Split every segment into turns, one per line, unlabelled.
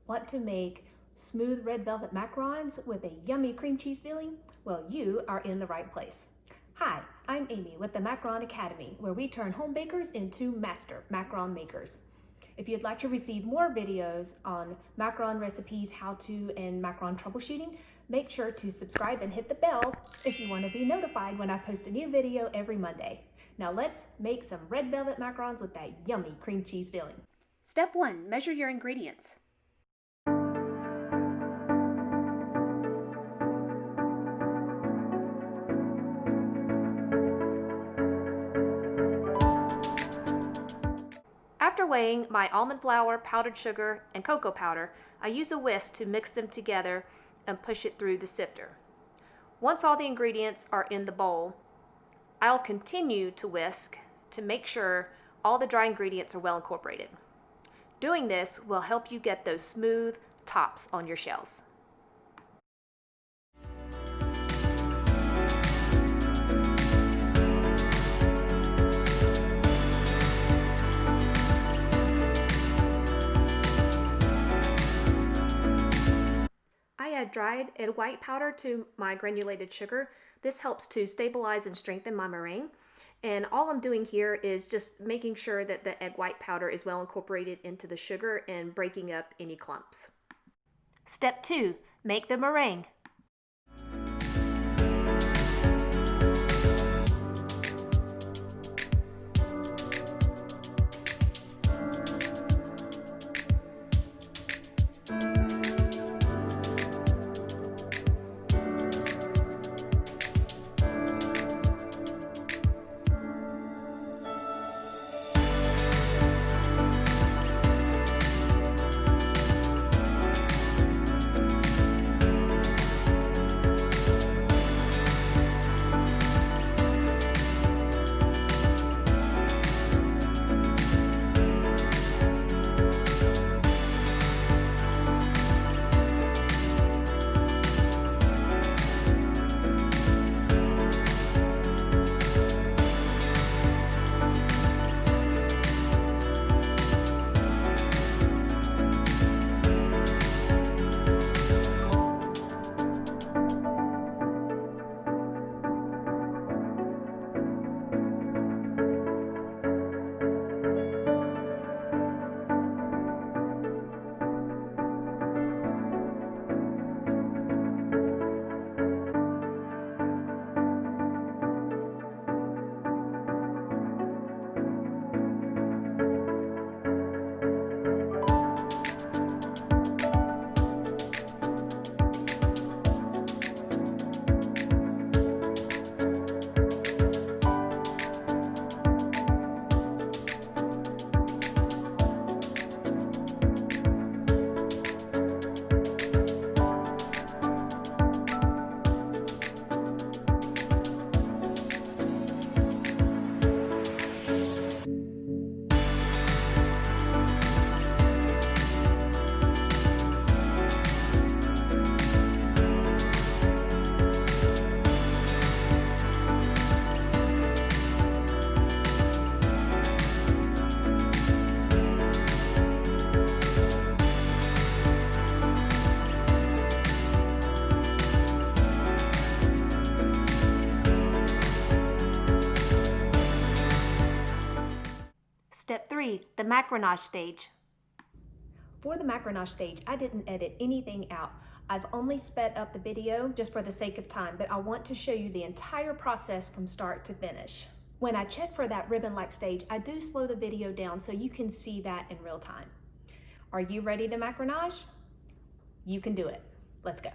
Want to make smooth red velvet macarons with a yummy cream cheese filling? Well, you are in the right place. Hi, I'm Amy with the Macaron Academy, where we turn home bakers into master macaron makers. If you'd like to receive more videos on macaron recipes, how-to, and macaron troubleshooting, make sure to subscribe and hit the bell if you want to be notified when I post a new video every Monday. Now let's make some red velvet macarons with that yummy cream cheese filling. Step 1. Measure your ingredients. After weighing my almond flour, powdered sugar, and cocoa powder, I use a whisk to mix them together and push it through the sifter. Once all the ingredients are in the bowl, I'll continue to whisk to make sure all the dry ingredients are well incorporated. Doing this will help you get those smooth tops on your shells. I add dried egg white powder to my granulated sugar. This helps to stabilize and strengthen my meringue. And all I'm doing here is just making sure that the egg white powder is well incorporated into the sugar and breaking up any clumps. Step 2. Make the meringue. Step 3, the macaronage stage. For the macaronage stage, I didn't edit anything out. I've only sped up the video just for the sake of time, but I want to show you the entire process from start to finish. When I check for that ribbon-like stage, I do slow the video down so you can see that in real time. Are you ready to macaronage? You can do it. Let's go.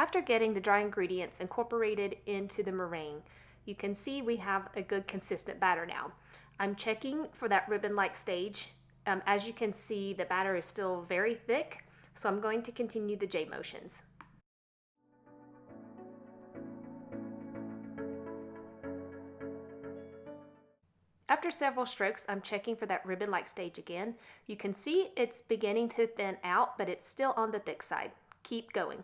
After getting the dry ingredients incorporated into the meringue, you can see we have a good consistent batter now. I'm checking for that ribbon-like stage. As you can see, the batter is still very thick, so I'm going to continue the J motions. After several strokes, I'm checking for that ribbon-like stage again. You can see it's beginning to thin out, but it's still on the thick side. Keep going.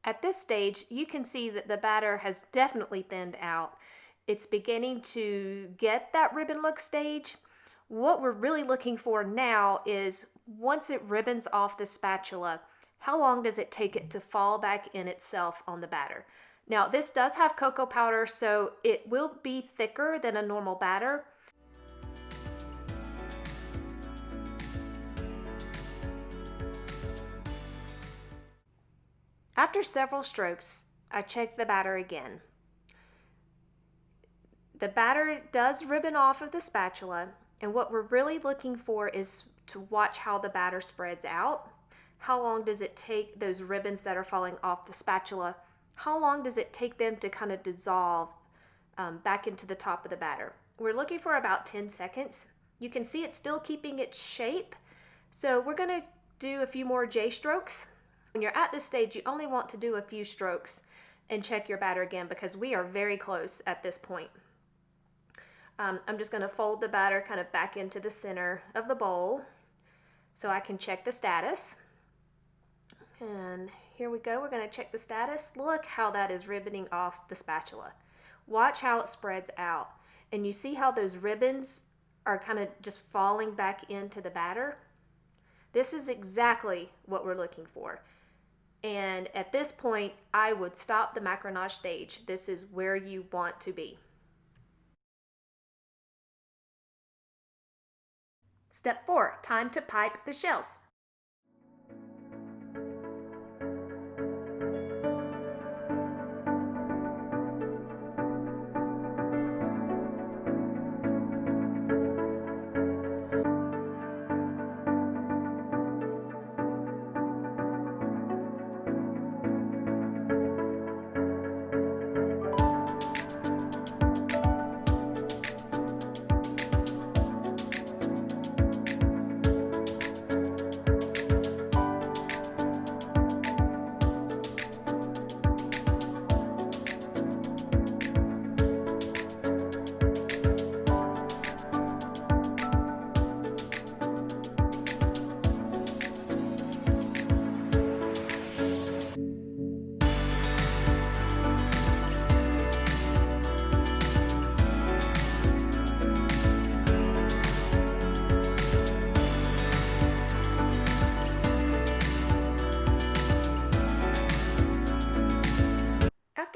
At this stage, you can see that the batter has definitely thinned out. It's beginning to get that ribbon look stage. What we're really looking for now is once it ribbons off the spatula, how long does it take it to fall back in itself on the batter? Now, this does have cocoa powder, so it will be thicker than a normal batter. After several strokes, I check the batter again. The batter does ribbon off of the spatula, and what we're really looking for is to watch how the batter spreads out. How long does it take those ribbons that are falling off the spatula? How long does it take them to kind of dissolve back into the top of the batter? We're looking for about 10 seconds. You can see it's still keeping its shape. So we're going to do a few more J strokes. When you're at this stage, you only want to do a few strokes and check your batter again because we are very close at this point. I'm just going to fold the batter kind of back into the center of the bowl so I can check the status. And here we go. We're going to check the status. Look how that is ribboning off the spatula. Watch how it spreads out. And you see how those ribbons are kind of just falling back into the batter? This is exactly what we're looking for. And at this point, I would stop the macaronage stage. This is where you want to be. Step 4, time to pipe the shells.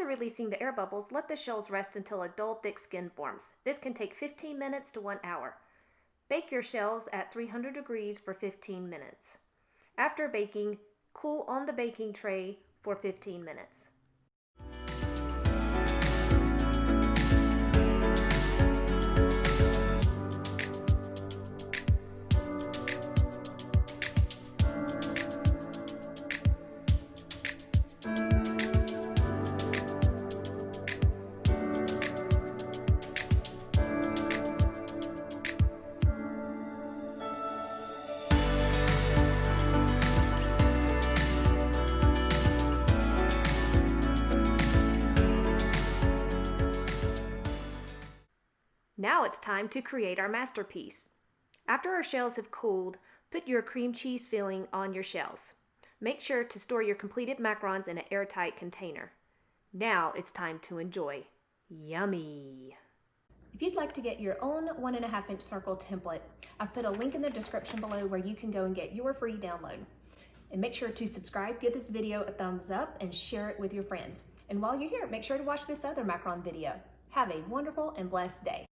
Releasing the air bubbles, let the shells rest until a dull, thick skin forms. This can take 15 minutes to 1 hour. Bake your shells at 300 degrees for 15 minutes. After baking, cool on the baking tray for 15 minutes. Now it's time to create our masterpiece. After our shells have cooled, put your cream cheese filling on your shells. Make sure to store your completed macarons in an airtight container. Now it's time to enjoy. Yummy! If you'd like to get your own 1.5-inch circle template, I've put a link in the description below where you can go and get your free download. And make sure to subscribe, give this video a thumbs up, and share it with your friends. And while you're here, make sure to watch this other macaron video. Have a wonderful and blessed day.